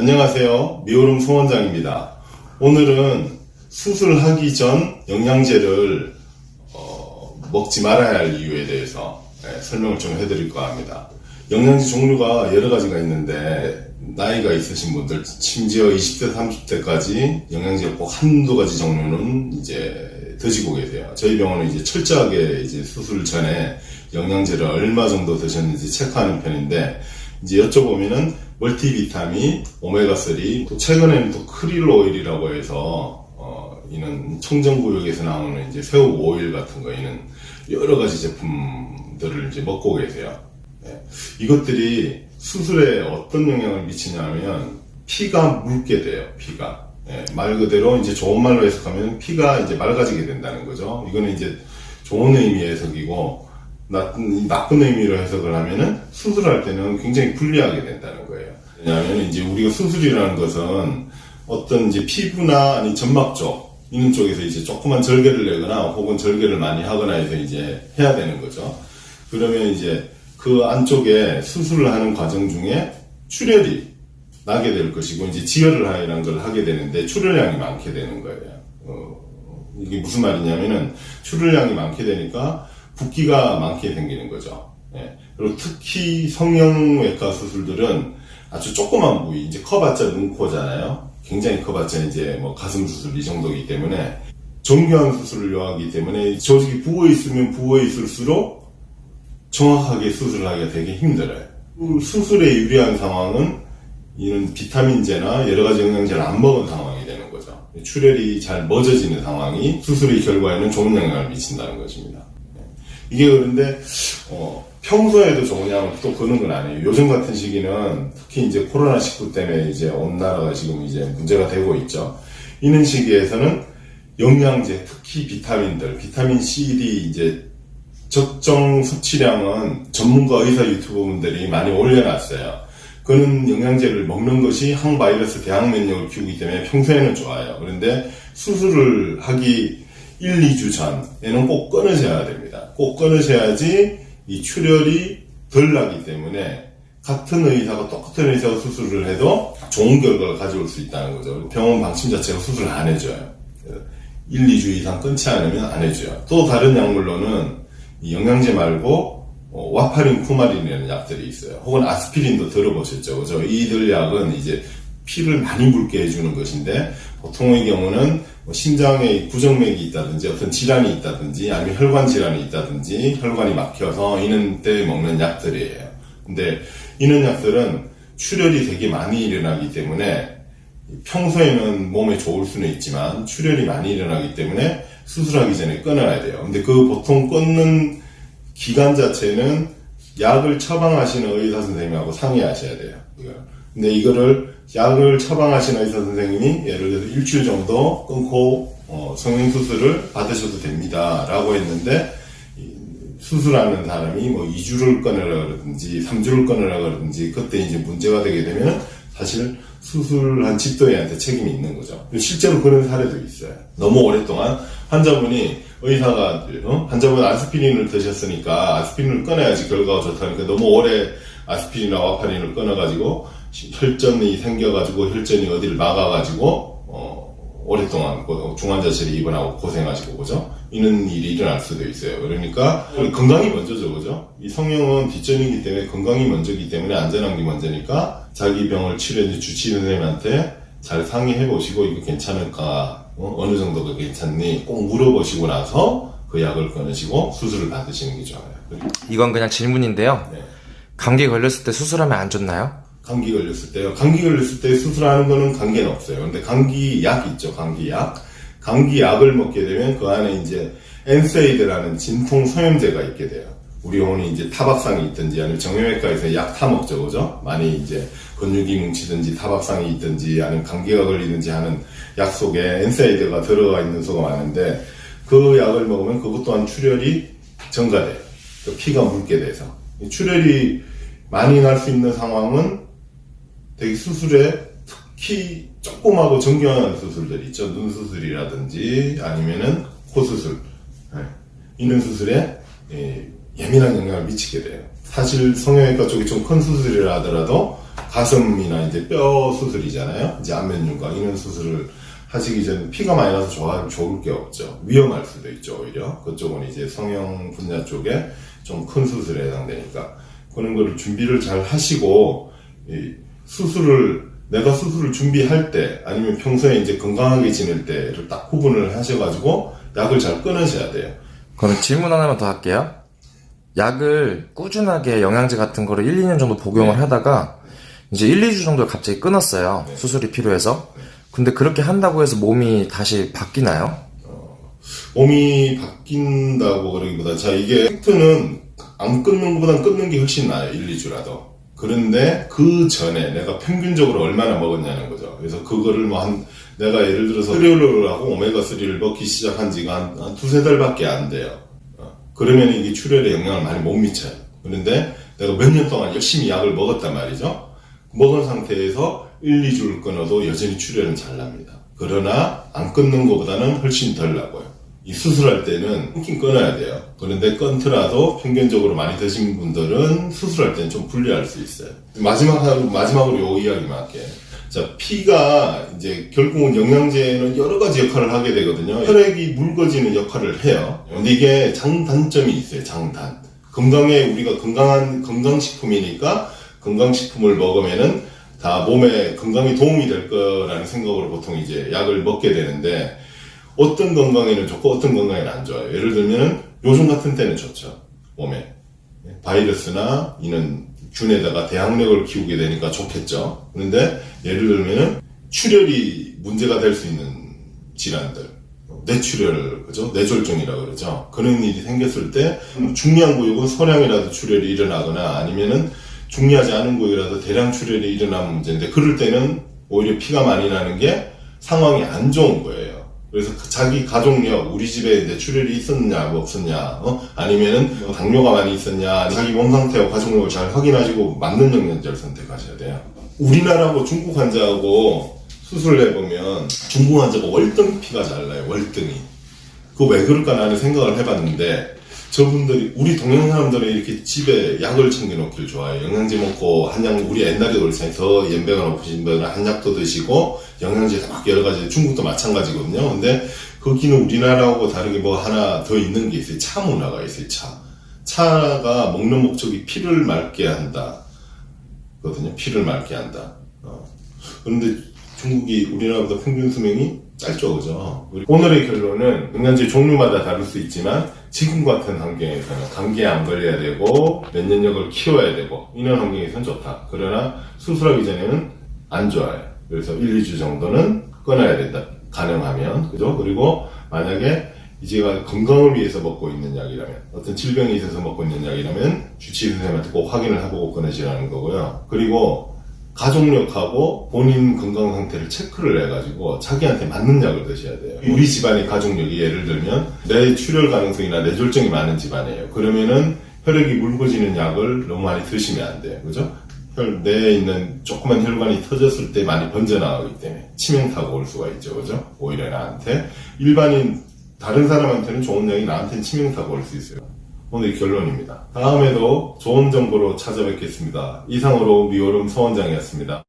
안녕하세요. 미오름 송원장입니다. 오늘은 수술하기 전 영양제를 먹지 말아야 할 이유에 대해서 설명을 좀 해드릴까 합니다. 영양제 종류가 여러 가지가 있는데 나이가 있으신 분들, 심지어 20대, 30대까지 영양제 꼭 한두 가지 종류는 이제 드시고 계세요. 저희 병원은 이제 철저하게 이제 수술 전에 영양제를 얼마 정도 드셨는지 체크하는 편인데, 이제 여쭤보면은 멀티비타민, 오메가3, 또 최근에는 또 크릴 오일이라고 해서 이는 청정구역에서 나오는 이제 새우 오일 같은 거, 이는 여러 가지 제품들을 이제 먹고 계세요. 이것들이 수술에 어떤 영향을 미치냐면 피가 묽게 돼요. 피가 말 그대로 이제 좋은 말로 해석하면 피가 이제 맑아지게 된다는 거죠. 이거는 이제 좋은 의미의 해석이고, 나쁜 의미로 해석을 하면은 수술할 때는 굉장히 불리하게 된다는 거예요. 왜냐하면 이제 우리가 수술이라는 것은 어떤 이제 피부나 아니 점막 쪽 있는 쪽에서 이제 조그만 절개를 내거나 혹은 절개를 많이 하거나 해서 이제 해야 되는 거죠. 그러면 이제 그 안쪽에 수술을 하는 과정 중에 출혈이 나게 될 것이고, 이제 지혈을 하는 걸 하게 되는데 출혈량이 많게 되는 거예요. 이게 무슨 말이냐면은 출혈량이 많게 되니까 붓기가 많게 생기는 거죠. 그리고 특히 성형외과 수술들은 아주 조그만 부위, 이제 커봤자 눈코잖아요. 굉장히 커봤자 이제 뭐 가슴 수술 이 정도이기 때문에 정교한 수술을 요하기 때문에 조직이 부어 있으면 부어 있을수록 정확하게 수술을 하기가 되게 힘들어요. 수술에 유리한 상황은 이는 비타민제나 여러 가지 영양제를 안 먹은 상황이 되는 거죠. 출혈이 잘 멎어지는 상황이 수술의 결과에는 좋은 영향을 미친다는 것입니다. 이게 그런데 평소에도 좋으냐면 또 그런 건 아니에요. 요즘 같은 시기는 특히 이제 코로나19 때문에 이제 온 나라가 지금 이제 문제가 되고 있죠. 이런 시기에서는 영양제, 특히 비타민들, 비타민 C, D 이제 적정 섭취량은 전문가 의사 유튜버분들이 많이 올려놨어요. 그런 영양제를 먹는 것이 항바이러스 대항 면역을 키우기 때문에 평소에는 좋아요. 그런데 수술을 하기 1, 2주 전에는 꼭 끊으셔야 됩니다. 꼭 끊으셔야지 이 출혈이 덜 나기 때문에 같은 의사가 똑같은 의사가 수술을 해도 좋은 결과를 가져올 수 있다는 거죠. 병원 방침 자체가 수술을 안 해줘요. 1, 2주 이상 끊지 않으면 안 해줘요. 또 다른 약물로는 이 영양제 말고 와파린, 쿠마린이라는 약들이 있어요. 혹은 아스피린도 들어보셨죠, 그죠? 이들 약은 이제 피를 많이 묽게 해주는 것인데, 보통의 경우는 심장에 구정맥이 있다든지 어떤 질환이 있다든지 아니면 혈관 질환이 있다든지 혈관이 막혀서 이런 때 먹는 약들이에요. 근데 이런 약들은 출혈이 되게 많이 일어나기 때문에 평소에는 몸에 좋을 수는 있지만 출혈이 많이 일어나기 때문에 수술하기 전에 끊어야 돼요. 근데 그 보통 끊는 기간 자체는 약을 처방하시는 의사 선생님하고 상의하셔야 돼요. 근데 이거를 약을 처방하시는 의사 선생님이 예를 들어서 일주일 정도 끊고 성형수술을 받으셔도 됩니다 라고 했는데, 수술하는 사람이 뭐 2주를 끊으라 그러든지 3주를 끊으라 그러든지 그때 이제 문제가 되게 되면 사실 수술한 집도의한테 책임이 있는 거죠. 실제로 그런 사례도 있어요. 너무 오랫동안 환자분이 의사가 환자분 아스피린을 드셨으니까 아스피린을 끊어야지 결과가 좋다니까 너무 오래 아스피린이나 와파린을 끊어가지고 혈전이 생겨가지고 혈전이 어디를 막아가지고 오랫동안 중환자실에 입원하고 고생하시고, 그죠? 이런 일이 일어날 수도 있어요. 그러니까 건강이 먼저죠, 그죠? 이 성형은 뒷전이기 때문에 건강이 먼저이기 때문에 안전한 게 먼저니까 자기 병을 치료해 주치 선생님한테 잘 상의해 보시고 이거 괜찮을까, 어느 정도가 괜찮니 꼭 물어보시고 나서 그 약을 끊으시고 수술을 받으시는 게 좋아요. 이건 그냥 질문인데요. 네. 감기 걸렸을 때 수술하면 안 좋나요? 감기 걸렸을 때요. 감기 걸렸을 때 수술하는 거는 관계는 없어요. 근데 감기약 있죠, 감기약. 감기약을 먹게 되면 그 안에 이제 엔세이드라는 진통 소염제가 있게 돼요. 우리 병원이 이제 타박상이 있든지 아니면 정형외과에서 약 타먹죠, 그죠? 많이 이제 근육이 뭉치든지 타박상이 있든지 아니면 감기가 걸리든지 하는 약 속에 엔세이드가 들어가 있는 수가 많은데, 그 약을 먹으면 그것 또한 출혈이 증가돼요. 피가 묽게 돼서. 출혈이 많이 날 수 있는 상황은 되게 수술에 특히 조그마하고 정교한 수술들 있죠. 눈 수술이라든지 아니면은 코 수술, 이런 수술에 예민한 영향을 미치게 돼요. 사실 성형외과 쪽이 좀 큰 수술이라 하더라도 가슴이나 이제 뼈 수술이잖아요. 이제 안면윤곽 이런 수술을 하시기 전에 피가 많이 나서 좋을 게 없죠. 위험할 수도 있죠, 오히려. 그쪽은 이제 성형 분야 쪽에 좀 큰 수술에 해당되니까. 그런 거를 준비를 잘 하시고, 내가 수술을 준비할 때, 아니면 평소에 이제 건강하게 지낼 때를 딱 구분을 하셔가지고, 약을 잘 끊으셔야 돼요. 그럼 질문 하나만 더 할게요. 약을 꾸준하게 영양제 같은 거를 1, 2년 정도 복용을 하다가 이제 1, 2주 정도 갑자기 끊었어요. 수술이 필요해서. 근데 그렇게 한다고 해서 몸이 다시 바뀌나요? 몸이 바뀐다고 그러기보다, 자, 이게 팩트는 안 끊는 것보단 끊는 게 훨씬 나아요. 1, 2주라도. 그런데 그 전에 내가 평균적으로 얼마나 먹었냐는 거죠. 그래서 그거를 내가 예를 들어서 트리올롤하고 오메가3를 먹기 시작한 지가 한 두세 달밖에 안 돼요. 그러면 이게 출혈에 영향을 많이 못 미쳐요. 그런데 내가 몇 년 동안 열심히 약을 먹었단 말이죠. 먹은 상태에서 1, 2주를 끊어도 여전히 출혈은 잘 납니다. 그러나 안 끊는 것보다는 훨씬 덜 나고요. 이 수술할 때는 끊긴 끊어야 돼요. 그런데 끊더라도 평균적으로 많이 드신 분들은 수술할 때는 좀 불리할 수 있어요. 마지막으로 요 이야기만 할게요. 자, 피가 이제 결국은 영양제는 여러 가지 역할을 하게 되거든요. 혈액이 묽어지는 역할을 해요. 근데 이게 장단점이 있어요. 장단. 우리가 건강식품이니까 건강식품을 먹으면은 다 몸에 건강에 도움이 될 거라는 생각으로 보통 이제 약을 먹게 되는데, 어떤 건강에는 좋고 어떤 건강에는 안 좋아요. 예를 들면은 요즘 같은 때는 좋죠. 몸에 바이러스나 이런 균에다가 대항력을 키우게 되니까 좋겠죠. 그런데 예를 들면은 출혈이 문제가 될 수 있는 질환들, 뇌출혈, 그죠? 뇌졸중이라고 그러죠. 그런 일이 생겼을 때 중요한 구역은 소량이라도 출혈이 일어나거나 아니면은 중요하지 않은 구역이라도 대량 출혈이 일어나는 문제인데, 그럴 때는 오히려 피가 많이 나는 게 상황이 안 좋은 거예요. 그래서 자기 가족력, 우리 집에 이제 출혈이 있었냐, 없었냐, 아니면은 당뇨가 많이 있었냐, 자기 몸 상태와 가족력을 잘 확인하시고 맞는 영양제를 선택하셔야 돼요. 우리나라하고 중국 환자하고 수술을 해보면 중국 환자가 월등 피가 잘 나요, 월등히. 그거 왜 그럴까 나는 생각을 해봤는데, 우리 동양 사람들은 이렇게 집에 약을 챙겨놓기를 좋아해요. 영양제 먹고, 우리 옛날에 그랬어요. 연배가 높으신 분은 한약도 드시고, 영양제 막 여러 가지, 중국도 마찬가지거든요. 근데 거기는 우리나라하고 다르게 뭐 하나 더 있는 게 있어요. 차 문화가 있어요, 차. 차가 먹는 목적이 피를 맑게 한다. 거든요. 피를 맑게 한다. 그런데 중국이 우리나라보다 평균 수명이 짧죠, 그죠? 오늘의 결론은 영양제 종류마다 다를 수 있지만 지금 같은 환경에서는 감기에 안 걸려야 되고 면역력을 키워야 되고 이런 환경에서는 좋다. 그러나 수술하기 전에는 안 좋아요. 그래서 1, 2주 정도는 끊어야 된다. 가능하면. 그죠? 그리고 만약에 이제가 건강을 위해서 먹고 있는 약이라면, 어떤 질병이 있어서 먹고 있는 약이라면 주치의 선생님한테 꼭 확인을 해보고 끊으시라는 거고요. 그리고 가족력하고 본인 건강 상태를 체크를 해가지고 자기한테 맞는 약을 드셔야 돼요. 우리 집안의 가족력이 예를 들면 뇌출혈 가능성이나 뇌졸중이 많은 집안이에요. 그러면은 혈액이 묽어지는 약을 너무 많이 드시면 안 돼요. 그죠? 뇌에 있는 조그만 혈관이 터졌을 때 많이 번져나가기 때문에 치명타가 올 수가 있죠. 그죠? 오히려 나한테. 다른 사람한테는 좋은 약이 나한테는 치명타가 올 수 있어요. 오늘 결론입니다. 다음에도 좋은 정보로 찾아뵙겠습니다. 이상으로 미오름 소원장이었습니다.